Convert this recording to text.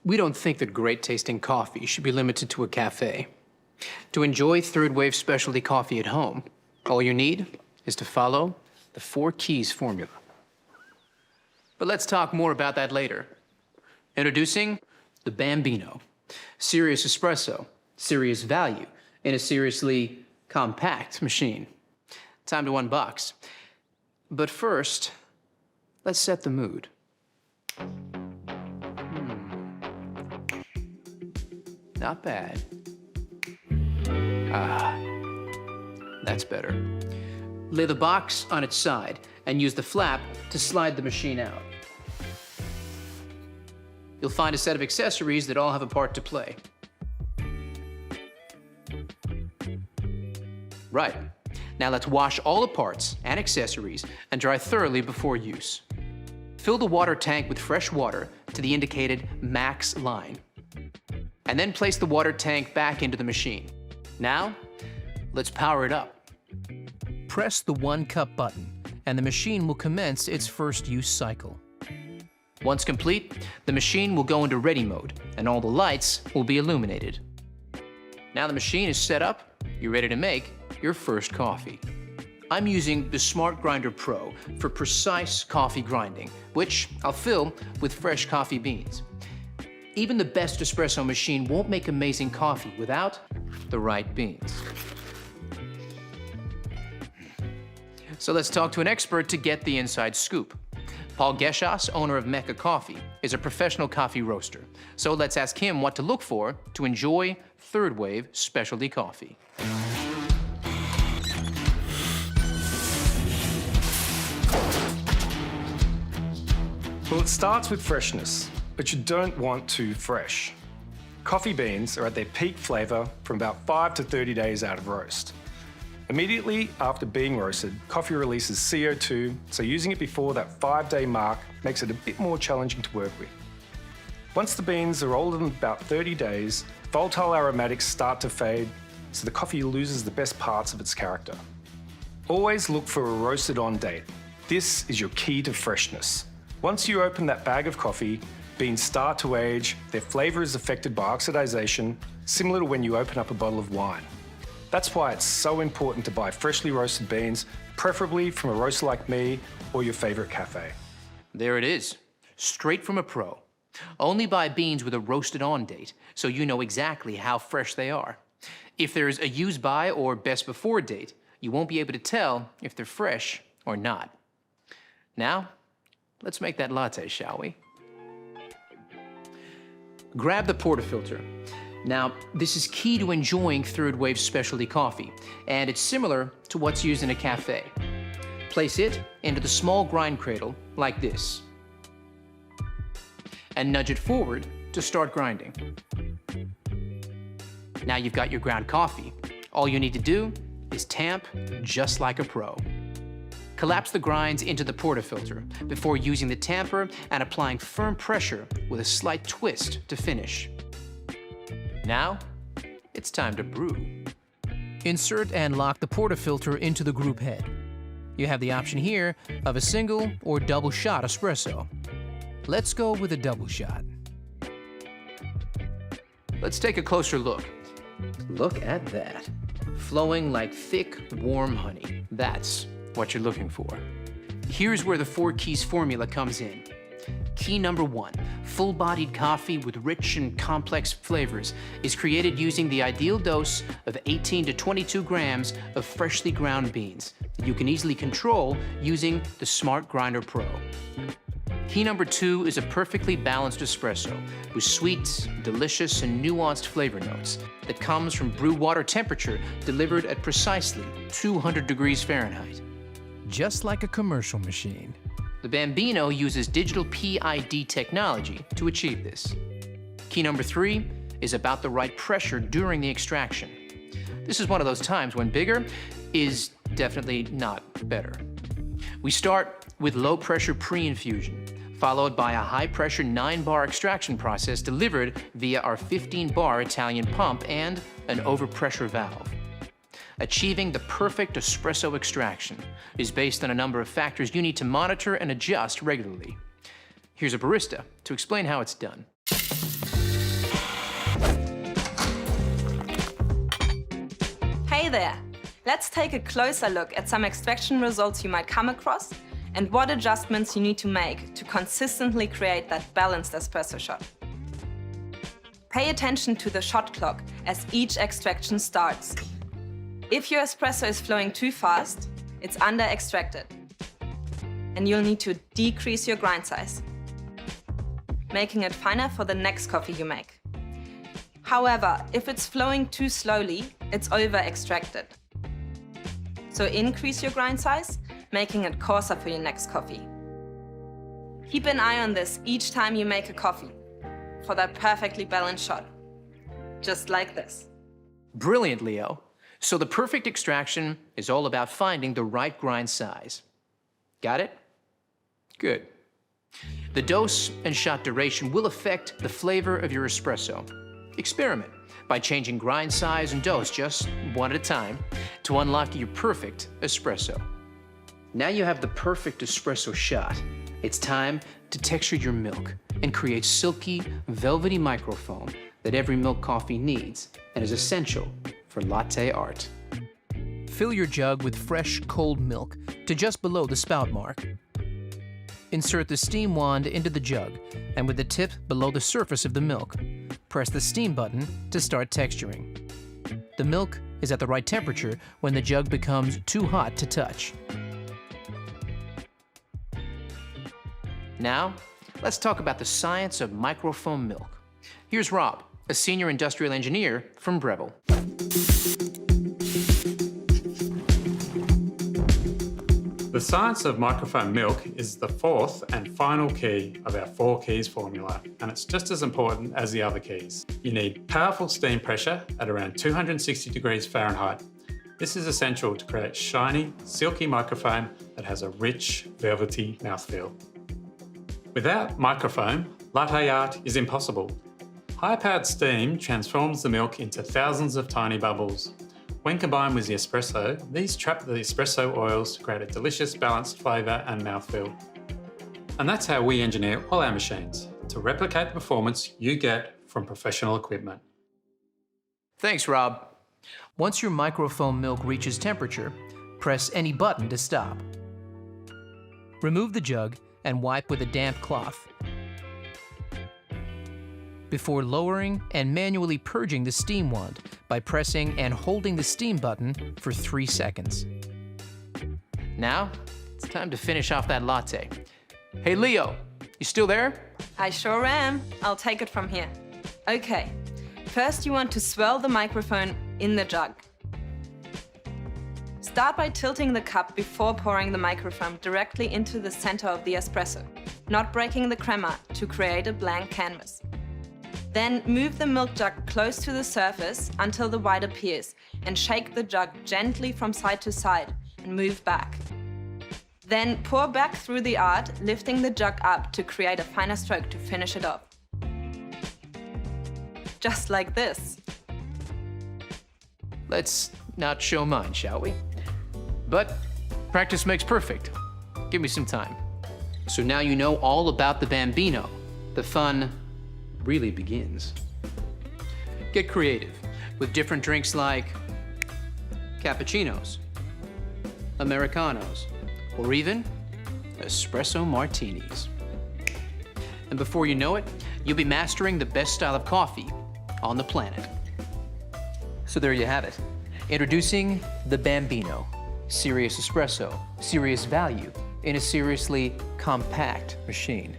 We don't think that great-tasting coffee should be limited to a cafe. To enjoy third-wave specialty coffee at home, all you need is to follow the 4 keys formula. But let's talk more about that later. Introducing the Bambino. Serious espresso, serious value in a seriously compact machine. Time to unbox. But first, let's set the mood. Not bad. That's better. Lay the box on its side and use the flap to slide the machine out. You'll find a set of accessories that all have a part to play. Right. Now let's wash all the parts and accessories and dry thoroughly before use. Fill the water tank with fresh water to the indicated max line. And then place the water tank back into the machine. Now, let's power it up. Press the 1-cup button, and the machine will commence its first use cycle. Once complete, the machine will go into ready mode, and all the lights will be illuminated. Now the machine is set up, you're ready to make your first coffee. I'm using the Smart Grinder Pro for precise coffee grinding, which I'll fill with fresh coffee beans. Even the best espresso machine won't make amazing coffee without the right beans. So let's talk to an expert to get the inside scoop. Paul Geschas, owner of Mecca Coffee, is a professional coffee roaster. So let's ask him what to look for to enjoy third-wave specialty coffee. Well, it starts with freshness, but you don't want too fresh. Coffee beans are at their peak flavour from about 5 to 30 days out of roast. Immediately after being roasted, coffee releases CO2, so using it before that 5-day mark makes it a bit more challenging to work with. Once the beans are older than about 30 days, volatile aromatics start to fade, so the coffee loses the best parts of its character. Always look for a roasted on date. This is your key to freshness. Once you open that bag of coffee, beans start to age, their flavour is affected by oxidation, similar to when you open up a bottle of wine. That's why it's so important to buy freshly roasted beans, preferably from a roaster like me or your favourite cafe. There it is, straight from a pro. Only buy beans with a roasted on date, so you know exactly how fresh they are. If there's a use by or best before date, you won't be able to tell if they're fresh or not. Now, let's make that latte, shall we? Grab the portafilter. Now, this is key to enjoying third-wave specialty coffee, and it's similar to what's used in a cafe. Place it into the small grind cradle like this, and nudge it forward to start grinding. Now you've got your ground coffee. All you need to do is tamp just like a pro. Collapse the grinds into the portafilter before using the tamper and applying firm pressure with a slight twist to finish. Now, it's time to brew. Insert and lock the portafilter into the group head. You have the option here of a single or double shot espresso. Let's go with a double shot. Let's take a closer look. Look at that. Flowing like thick, warm honey. That's what you're looking for. Here's where the 4 keys formula comes in. Key number 1, full-bodied coffee with rich and complex flavors is created using the ideal dose of 18 to 22 grams of freshly ground beans that you can easily control using the Smart Grinder Pro. Key number 2 is a perfectly balanced espresso with sweet, delicious, and nuanced flavor notes that comes from brew water temperature delivered at precisely 200 degrees Fahrenheit. Just like a commercial machine. The Bambino uses digital PID technology to achieve this. Key number 3 is about the right pressure during the extraction. This is one of those times when bigger is definitely not better. We start with low-pressure pre-infusion, followed by a high-pressure 9-bar extraction process delivered via our 15-bar Italian pump and an overpressure valve. Achieving the perfect espresso extraction is based on a number of factors you need to monitor and adjust regularly. Here's a barista to explain how it's done. there! Let's take a closer look at some extraction results you might come across and what adjustments you need to make to consistently create that balanced espresso shot. Pay attention to the shot clock as each extraction starts. If your espresso is flowing too fast, it's under-extracted, and you'll need to decrease your grind size, making it finer for the next coffee you make. However, if it's flowing too slowly, it's over-extracted. So increase your grind size, making it coarser for your next coffee. Keep an eye on this each time you make a coffee for that perfectly balanced shot, just like this. Brilliant, Leo. So the perfect extraction is all about finding the right grind size. Got it? Good. The dose and shot duration will affect the flavor of your espresso. Experiment by changing grind size and dose just one at a time to unlock your perfect espresso. Now you have the perfect espresso shot. It's time to texture your milk and create silky, velvety microfoam that every milk coffee needs and is essential for latte art. Fill your jug with fresh, cold milk to just below the spout mark. Insert the steam wand into the jug, and with the tip below the surface of the milk, press the steam button to start texturing. The milk is at the right temperature when the jug becomes too hot to touch. Now, let's talk about the science of microfoam milk. Here's Rob, a senior industrial engineer from Breville. The science of microfoam milk is the fourth and final key of our 4 keys formula, and it's just as important as the other keys. You need powerful steam pressure at around 260 degrees Fahrenheit. This is essential to create shiny, silky microfoam that has a rich, velvety mouthfeel. Without microfoam, latte art is impossible. High-powered steam transforms the milk into thousands of tiny bubbles. When combined with the espresso, these trap the espresso oils to create a delicious balanced flavour and mouthfeel. And that's how we engineer all our machines, to replicate the performance you get from professional equipment. Thanks, Rob. Once your microfoam milk reaches temperature, press any button to stop. Remove the jug and wipe with a damp cloth before lowering and manually purging the steam wand by pressing and holding the steam button for 3 seconds. Now, it's time to finish off that latte. Hey, Leo, you still there? I sure am. I'll take it from here. Okay, first you want to swirl the microphone in the jug. Start by tilting the cup before pouring the microfoam directly into the center of the espresso, not breaking the crema to create a blank canvas. Then move the milk jug close to the surface until the white appears and shake the jug gently from side to side and move back. Then pour back through the art, lifting the jug up to create a finer stroke to finish it off. Just like this. Let's not show mine, shall we? But practice makes perfect. Give me some time. So now you know all about the Bambino. The fun really begins. Get creative with different drinks like cappuccinos, Americanos, or even espresso martinis. And before you know it, you'll be mastering the best style of coffee on the planet. So there you have it. Introducing the Bambino. Serious espresso, serious value in a seriously compact machine.